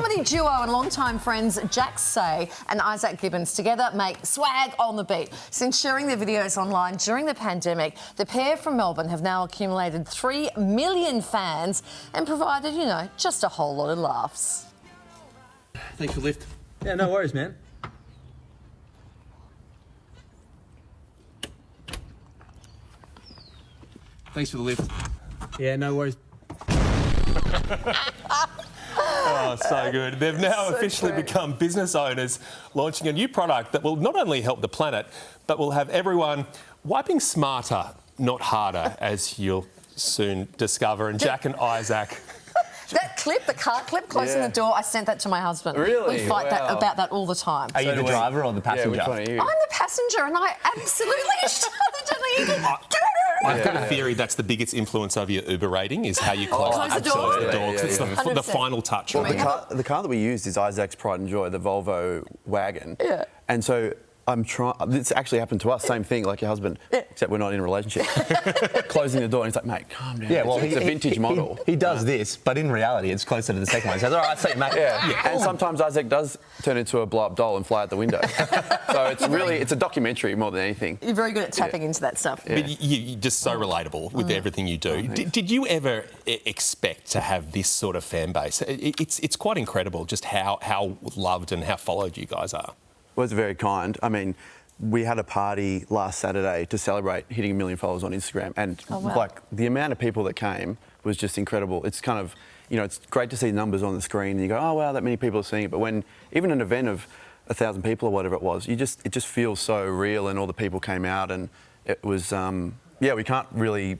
Comedy duo and longtime friends Say and Isaac Gibbons together make swag on the beat. Since sharing their videos online during the pandemic, the pair from Melbourne have now accumulated 3 million fans and provided, you know, just a whole lot of laughs. Thanks for the lift. Yeah, no worries, man. Thanks for the lift. Yeah, no worries. Oh, so good. They've now officially become business owners, launching a new product that will not only help the planet, but will have everyone wiping smarter, not harder, as you'll soon discover. And Jack and Isaac... That clip, the car clip, closing the door, I sent that to my husband. Really? We fight about that all the time. Are you the driver or the passenger? Yeah, which one are you? I'm the passenger and I absolutely even... I've got a theory that's the biggest influence of your Uber rating is how you close the door. the door. 'Cause it's the 100%. final touch. Well, the car that we used is Isaac's pride and joy, the Volvo wagon. Yeah. And so I'm trying. This actually happened to us. Same thing, like your husband, except we're not in a relationship. Closing the door, and he's like, "Mate, calm down." Yeah, well, it's a vintage model. He does this, but in reality, it's closer to the second one. He says, "All right, see you, mate." Yeah. And sometimes Isaac does turn into a blow-up doll and fly out the window. So it's a documentary more than anything. You're very good at tapping into that stuff. But you're just so relatable with everything you do. Did you ever expect to have this sort of fan base? It's quite incredible just how loved and how followed you guys are. Well, it's very kind. I mean, we had a party last Saturday to celebrate hitting 1 million followers on Instagram, and like the amount of people that came was just incredible. It's kind of, you know, it's great to see numbers on the screen and you go, oh wow, that many people are seeing it. But when even an event of 1,000 people or whatever it was, it just feels so real, and all the people came out, and it was we can't really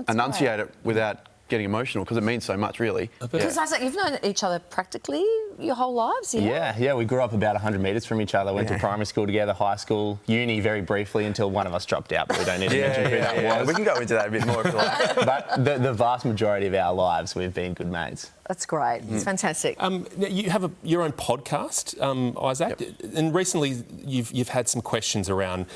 enunciate it without getting emotional because it means so much, really. Because Isaac, you've known each other practically your whole lives, Yeah, we grew up about 100 metres from each other, went to primary school together, high school, uni very briefly until one of us dropped out, but we don't need to mention who that was. We can go into that a bit more if you like. But the vast majority of our lives, we've been good mates. That's great. It's fantastic. You have your own podcast, Isaac, and recently you've had some questions around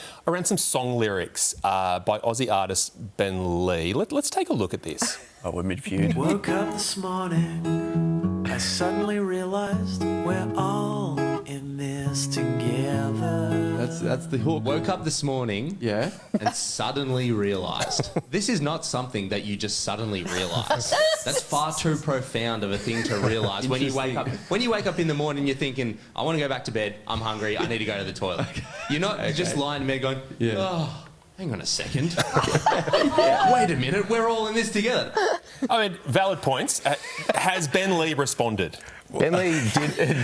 some song lyrics by Aussie artist Ben Lee. Let's take a look at this. Oh, we're mid-feud. Woke up this morning, I suddenly realised we're all in this together. That's the hook. Woke up this morning Yeah. and suddenly realised. This is not something that you just suddenly realise. That's far too profound of a thing to realise. When you wake up in the morning, you're thinking, I want to go back to bed, I'm hungry, I need to go to the toilet. You're not just lying in bed going, oh, hang on a second. Wait a minute, we're all in this together. I mean, valid points. Has Ben Lee responded? Ben Lee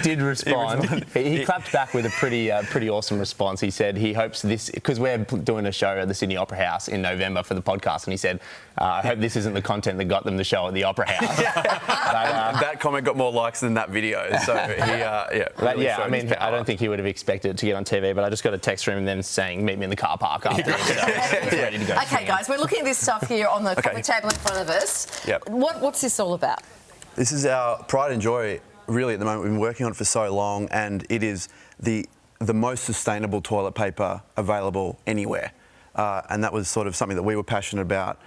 did respond. He clapped back with a pretty awesome response. He said he hopes this, because we're doing a show at the Sydney Opera House in November for the podcast, and he said, I hope this isn't the content that got them the show at the Opera House. That comment got more likes than that video, so he, I mean, I don't think he would have expected it to get on TV, but I just got a text from him then saying, meet me in the car park after. He's ready to go. Okay, guys, we're looking at this stuff here on the coffee table in front of us. Yep. What's this all about? This is our pride and joy. Really, at the moment, we've been working on it for so long, and it is the most sustainable toilet paper available anywhere. And that was sort of something that we were passionate about.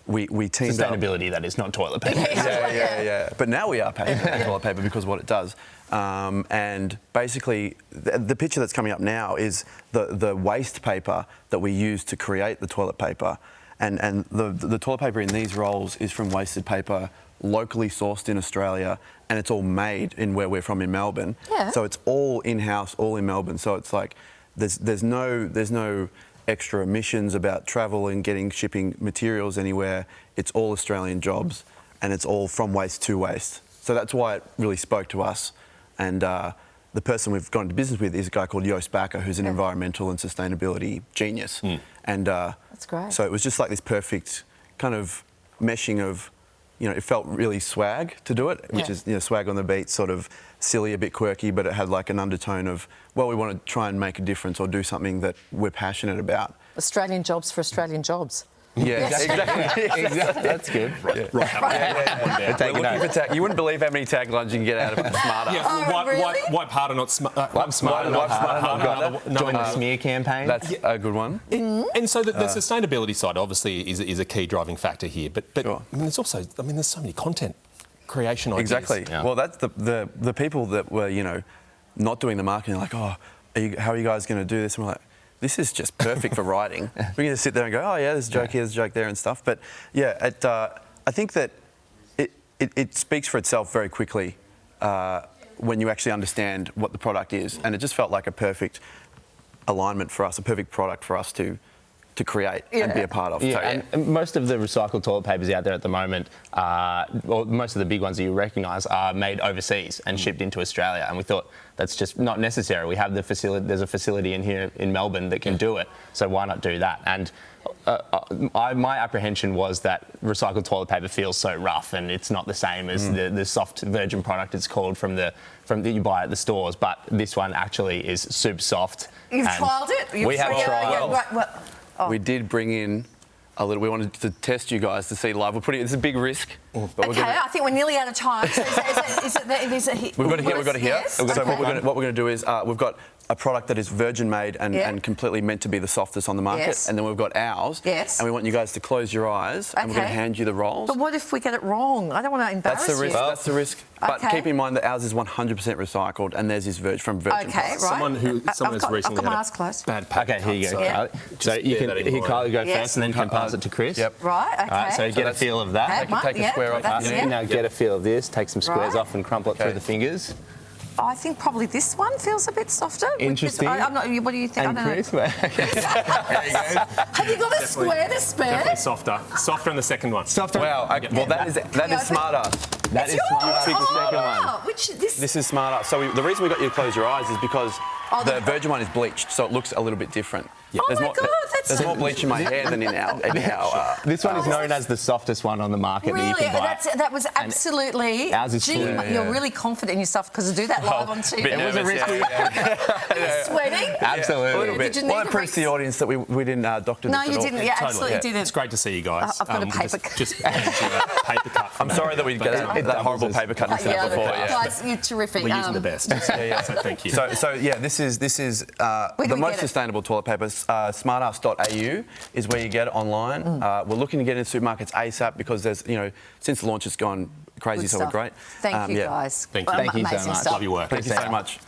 We teamed up. Sustainability, that is, not toilet paper. Yeah. But now we are passionate about toilet paper because of what it does. And basically, the picture that's coming up now is the waste paper that we use to create the toilet paper. And the toilet paper in these rolls is from wasted paper, locally sourced in Australia, and it's all made in where we're from in Melbourne. Yeah. So it's all in-house, all in Melbourne. So it's like there's no extra emissions about travel and shipping materials anywhere. It's all Australian jobs, and it's all from waste to waste. So that's why it really spoke to us. And the person we've gone into business with is a guy called Joost Bakker, who's an environmental and sustainability genius. And that's great. So it was just like this perfect kind of meshing of, you know, it felt really swag to do it, which is, you know, swag on the beat, sort of silly, a bit quirky, but it had like an undertone of, well, we want to try and make a difference or do something that we're passionate about. Australian jobs for Australian jobs. Yeah, exactly. That's good. We're looking for tag. You wouldn't believe how many taglines you can get out of it. Smarter. Wipe harder, not smarter. Wipe smarter, not harder. Join the smear campaign. That's a good one. And so the sustainability side obviously is a key driving factor here. But I mean, there's also, there's so many content creation ideas. Exactly. Yeah. Well, that's the people that were, you know, not doing the marketing, like, oh, how are you guys going to do this? And we're like, this is just perfect for writing. We can just sit there and go, oh yeah, there's a joke here, there's a joke there and stuff. But yeah, I think that it speaks for itself very quickly when you actually understand what the product is. And it just felt like a perfect alignment for us, a perfect product for us to create and be a part of. Yeah, So, and most of the recycled toilet papers out there at the moment, or most of the big ones that you recognise, are made overseas and shipped into Australia. And we thought that's just not necessary. We have the facility. There's a facility in here in Melbourne that can do it. So why not do that? And my apprehension was that recycled toilet paper feels so rough, and it's not the same as the soft virgin product it's called from that you buy at the stores. But this one actually is super soft. You've trialled it? We have trialled. we did bring in a little. We wanted to test you guys to see live. It's a big risk. But Okay, I think we're nearly out of time. So is it We've got it here. Yes? So Okay. what we're going to do is we've got a product that is virgin made and completely meant to be the softest on the market. Yes. And then we've got ours. Yes. And we want you guys to close your eyes and we're going to hand you the rolls. But what if we get it wrong? I don't want to embarrass That's the risk. you. That's the risk. But Okay. keep in mind that ours is 100% recycled and theirs is from virgin. Okay, right. Someone has I've recently got my had eyes closed. bad paper Okay, here you go, cut, Carly. So you bear can that in mind. Carly go Yes. first, and then you can pass it to Chris. Yep. Right, okay. All right, so get a feel of that. Take a square off. Now get a feel of this. Take some squares Right. off and crumple it through the fingers. I think probably this one feels a bit softer. Interesting. I'm not. What do you think? And I don't Chris, know. Have you got a square to spare? Definitely softer. Softer in the second one. Softer. Wow. Well, that is smarter. That is Yours. smarter. Pick the second wow. Which This is smarter. So the reason we got you to close your eyes is because the the virgin one is bleached, so it looks a little bit different. Oh my God, There's more bleach in my hair than in our. This one is known as the softest one on the market that you Really, can buy. that was absolutely. ours is Gee, full. you're really confident in yourself because to do that live on TV. It was a risky. Are you sweating? Absolutely. A little Did bit. you need Well, to it proves to the audience that we didn't doctor No, this you at all. didn't. Yeah, Totally, absolutely yeah. didn't. It's great to see you guys. I've got a paper cut. Just a paper cut. I'm sorry that we got that horrible paper cut instead of before. Guys, you're terrific. We're using the best. So thank you. So yeah, this is Where the do we most get it? sustainable toilet paper. Smartass.au is where you get it online. We're looking to get into supermarkets ASAP because there's since the launch it's gone crazy, Good so we're stuff. great. Thank you, guys. Thank you. Thank you so Amazing much. stuff. Love your work. Thank you so much.